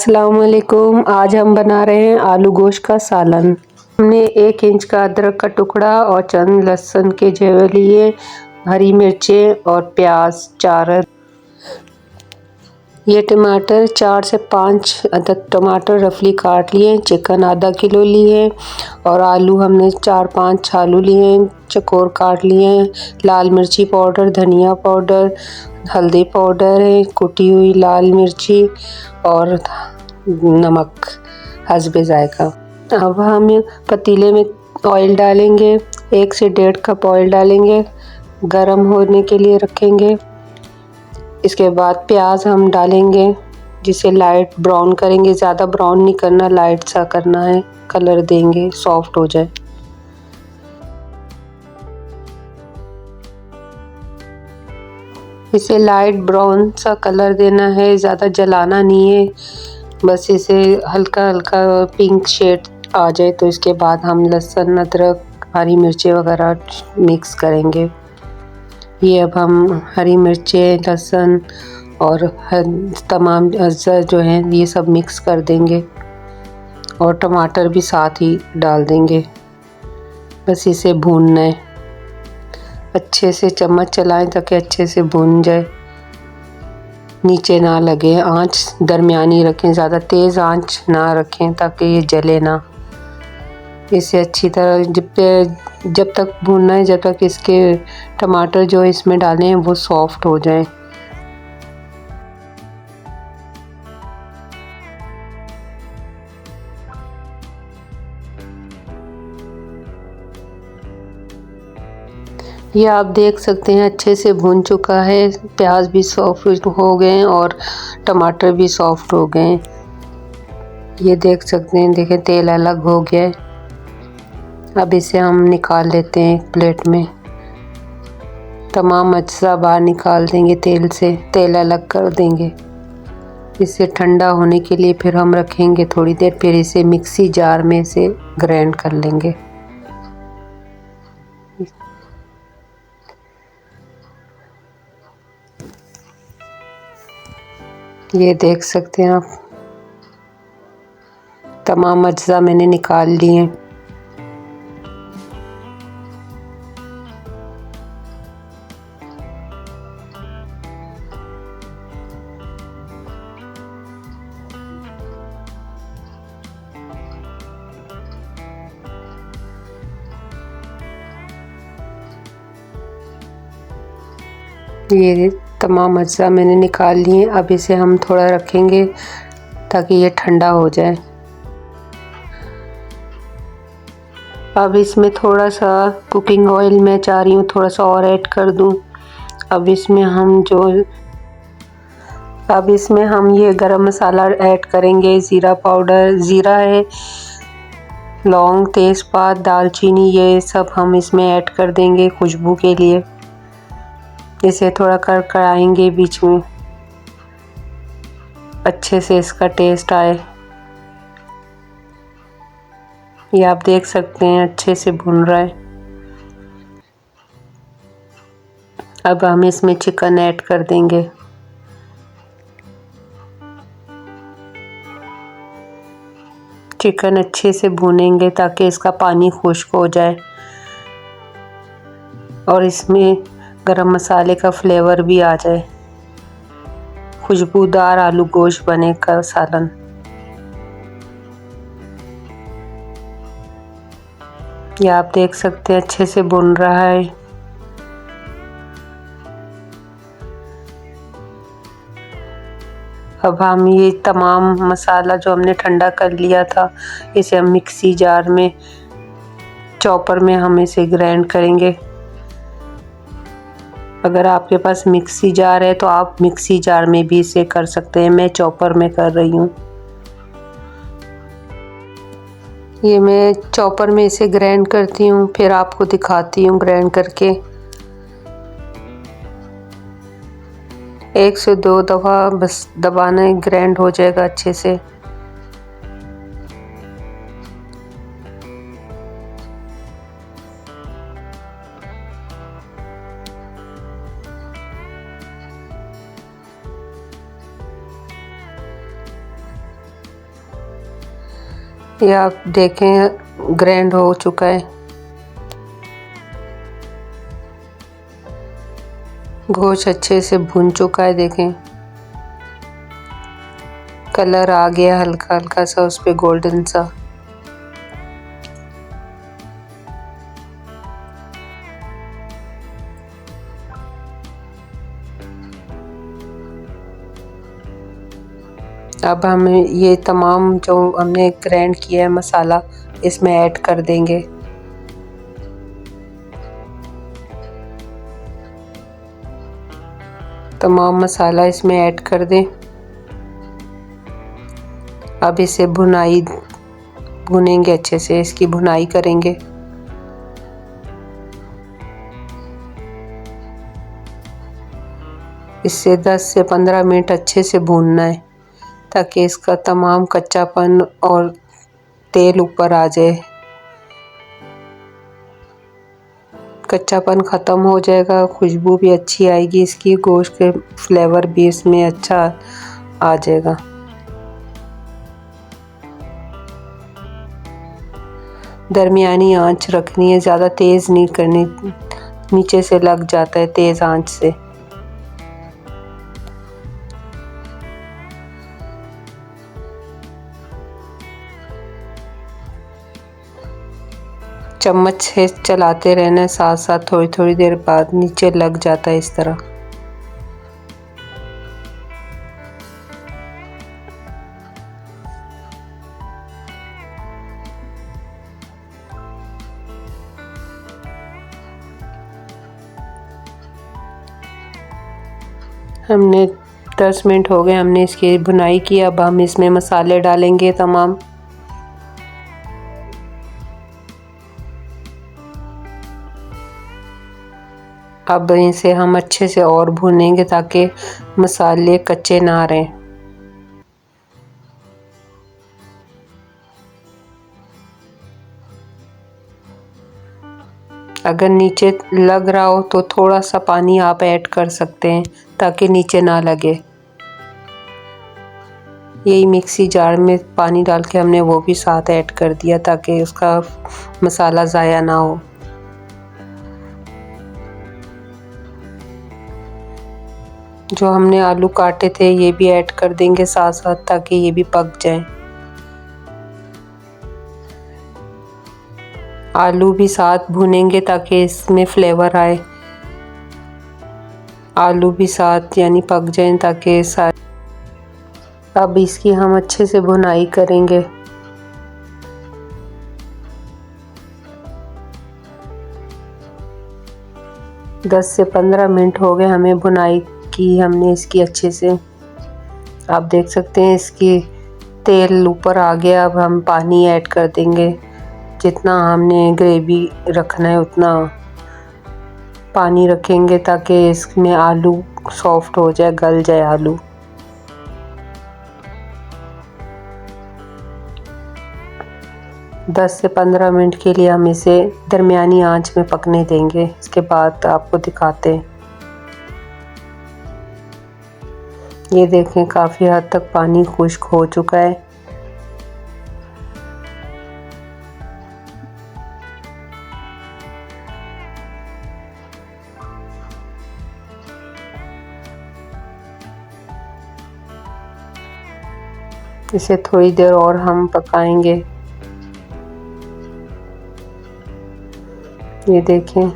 अस्सलामुअलैकुम। आज हम बना रहे हैं आलू गोश्त का सालन। हमने 1 इंच का अदरक का टुकड़ा और चंद लहसुन के जवे लिए, हरी मिर्चें और प्याज 4। ये टमाटर 4 से 5 अदद टमाटर रफली काट लिए। चिकन आधा किलो लिए और आलू हमने 4-5 आलू लिए, चकोर काट लिए। लाल मिर्ची पाउडर, धनिया पाउडर, हल्दी पाउडर है, कुटी हुई लाल मिर्ची और नमक हस्बे जायका। अब हम पतीले में ऑयल डालेंगे, 1 से 1.5 कप ऑयल डालेंगे, गरम होने के लिए रखेंगे। इसके बाद प्याज हम डालेंगे, जिसे लाइट ब्राउन करेंगे। ज़्यादा ब्राउन नहीं करना, लाइट सा करना है, कलर देंगे, सॉफ्ट हो जाए। इसे लाइट ब्राउन सा कलर देना है, ज़्यादा जलाना नहीं है, बस इसे हल्का हल्का पिंक शेड आ जाए। तो इसके बाद हम लहसुन, अदरक, हरी मिर्चें वगैरह मिक्स करेंगे। ये अब हम हरी मिर्चें, लहसुन और तमाम अज़र जो हैं ये सब मिक्स कर देंगे और टमाटर भी साथ ही डाल देंगे। बस इसे भूनना है, अच्छे से चम्मच चलाएं ताकि अच्छे से भून जाए, नीचे ना लगे। आंच दरमियानी रखें, ज़्यादा तेज़ आंच ना रखें ताकि ये जले ना। इसे अच्छी तरह जब तक भूनना है, जब तक इसके टमाटर जो इसमें डाले हैं वो सॉफ्ट हो जाए। ये आप देख सकते हैं अच्छे से भून चुका है, प्याज भी सॉफ्ट हो गए और टमाटर भी सॉफ्ट हो गए। ये देख सकते हैं, देखें तेल अलग हो गया है। अब इसे हम निकाल लेते हैं एक प्लेट में। तमाम अज्जा बाहर निकाल देंगे तेल से, तेल अलग कर देंगे। इसे ठंडा होने के लिए फिर हम रखेंगे थोड़ी देर, फिर इसे मिक्सी जार में से ग्राइंड कर लेंगे। ये देख सकते हैं आप, तमाम अज्जा मैंने निकाल लिए। ये तमाम अज्जा मैंने निकाल लिए। अब इसे हम थोड़ा रखेंगे ताकि ये ठंडा हो जाए। अब इसमें थोड़ा सा कुकिंग ऑयल मैं चाह रही हूँ थोड़ा सा और ऐड कर दूँ। अब इसमें हम ये गरम मसाला ऐड करेंगे। ज़ीरा पाउडर, ज़ीरा है, लौंग, तेज़पात, दालचीनी, ये सब हम इसमें ऐड कर देंगे खुशबू के लिए। इसे थोड़ा कड़कड़ाएंगे बीच में, अच्छे से इसका टेस्ट आए। ये आप देख सकते हैं अच्छे से भुन रहा है। अब हम इसमें चिकन ऐड कर देंगे। चिकन अच्छे से भूनेंगे ताकि इसका पानी खुश्क हो जाए और इसमें गरम मसाले का फ्लेवर भी आ जाए। खुशबूदार आलू गोश्त बनेगा सालन। ये आप देख सकते हैं अच्छे से भुन रहा है। अब हम ये तमाम मसाला जो हमने ठंडा कर लिया था, इसे हम मिक्सी जार में, चॉपर में हम इसे ग्राइंड करेंगे। अगर आपके पास मिक्सी जार है तो आप मिक्सी जार में भी इसे कर सकते हैं, मैं चॉपर में कर रही हूँ। ये मैं चॉपर में इसे ग्राइंड करती हूँ, फिर आपको दिखाती हूँ ग्राइंड करके। 1 से 2 दफ़ा बस दबाना है, ग्राइंड हो जाएगा अच्छे से। ये आप देखें ग्राइंड हो चुका है। गोश्त अच्छे से भुन चुका है। देखें कलर आ गया हल्का हल्का सा उस पे गोल्डन सा। अब हम ये तमाम जो हमने ग्राइंड किया है मसाला इसमें ऐड कर देंगे। तमाम मसाला इसमें ऐड कर दें। अब इसे भुनेंगे अच्छे से, इसकी भुनाई करेंगे। इससे 10 से 15 मिनट अच्छे से भूनना है ताकि इसका तमाम कच्चापन और तेल ऊपर आ जाए। कच्चापन ख़त्म हो जाएगा, खुशबू भी अच्छी आएगी, इसकी गोश्त के फ्लेवर भी इसमें अच्छा आ जाएगा। दरमियानी आंच रखनी है, ज़्यादा तेज़ नहीं करनी, नीचे से लग जाता है तेज़ आंच से। चम्मच से चलाते रहना है साथ साथ, थोड़ी थोड़ी देर बाद नीचे लग जाता है इस तरह। हमने 10 मिनट हो गए हमने इसकी भुनाई की। अब हम इसमें मसाले डालेंगे तमाम। अब इसे हम अच्छे से और भूनेंगे ताकि मसाले कच्चे ना रहें। अगर नीचे लग रहा हो तो थोड़ा सा पानी आप ऐड कर सकते हैं ताकि नीचे ना लगे। यही मिक्सी जार में पानी डाल के हमने वो भी साथ ऐड कर दिया ताकि उसका मसाला ज़ाया ना हो। जो हमने आलू काटे थे ये भी ऐड कर देंगे साथ साथ ताकि ये भी पक जाए। आलू भी साथ भुनेंगे ताकि इसमें फ्लेवर आए। आलू भी साथ यानी पक जाएं ताकि अब इसकी हम अच्छे से भुनाई करेंगे। दस से 15 मिनट हो गए हमें भुनाई की हमने इसकी अच्छे से। आप देख सकते हैं इसकी तेल ऊपर आ गया। अब हम पानी ऐड कर देंगे, जितना हमने ग्रेवी रखना है उतना पानी रखेंगे ताकि इसमें आलू सॉफ्ट हो जाए, गल जाए आलू। दस से 15 मिनट के लिए हम इसे दरमियानी आंच में पकने देंगे। इसके बाद आपको दिखाते हैं। ये देखें काफ़ी हद तक पानी खुश्क हो चुका है। इसे थोड़ी देर और हम पकाएंगे। ये देखें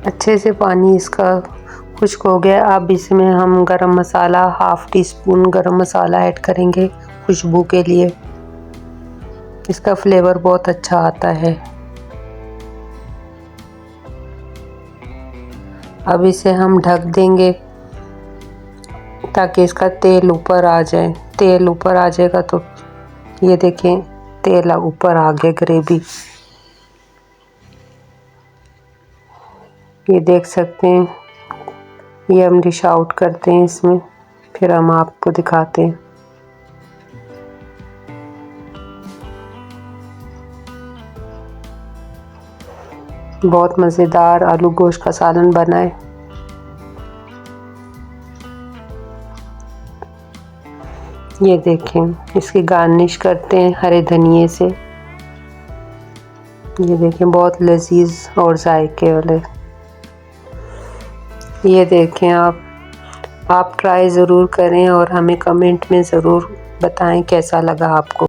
अच्छे से पानी इसका खुश्क हो गया। अब इसमें हम गरम मसाला, हाफ़ टी स्पून गरम मसाला ऐड करेंगे खुशबू के लिए। इसका फ्लेवर बहुत अच्छा आता है। अब इसे हम ढक देंगे ताकि इसका तेल ऊपर आ जाए। तेल ऊपर आ जाएगा तो ये देखें तेल ऊपर आ गया ग्रेवी। ये देख सकते हैं। ये हम डिश आउट करते हैं इसमें, फिर हम आपको दिखाते हैं। बहुत मज़ेदार आलू गोश्त का सालन बना है। ये देखें, इसकी गार्निश करते हैं हरे धनिए से। ये देखें, बहुत लजीज और जायके वाले। ये देखें, आप ट्राई ज़रूर करें और हमें कमेंट में ज़रूर बताएं कैसा लगा आपको।